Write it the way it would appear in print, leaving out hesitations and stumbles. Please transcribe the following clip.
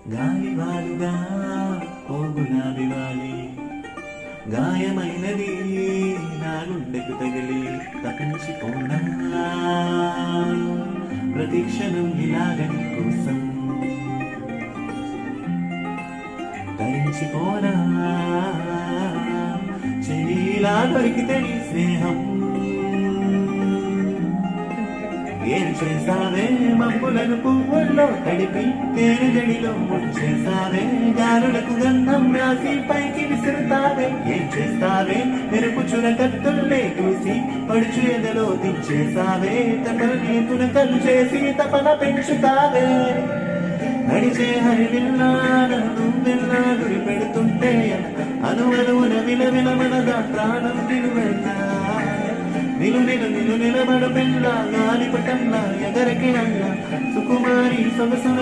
గాలివాలుగా ఓ గులాబీ వాలి గాయమైనది నా గుండెకు తగిలి తప్పించిపోనా ప్రతిక్షణం ఇలాగని కోసం తరించిపోనా చెలిలా దొరికితే నీ స్నేహం ఏం చేసావే మబ్బులను పువ్వుల్లో తడిపి తేనె జడిలో ముంచేసావే గాలులకు గంధం రాసి పైకి విసురుతావే ఏం చేస్తావే మెరుపు చురకత్తుల్లే చూసి పడుచు ఎదలో దించేసావే తపనే తునకలు చేసి తపన పెంచుతావే నడిచే హరివిల్లాను వెళ్ళా గురి పెడుతుంటే అనువనువున విలవిల మనదా ప్రాణం నిలువెళ్ళా నిలు నిలబడ పిల్ల గాలిపటంలా ఎగరకి అల్ల సుకుమారి సొగసున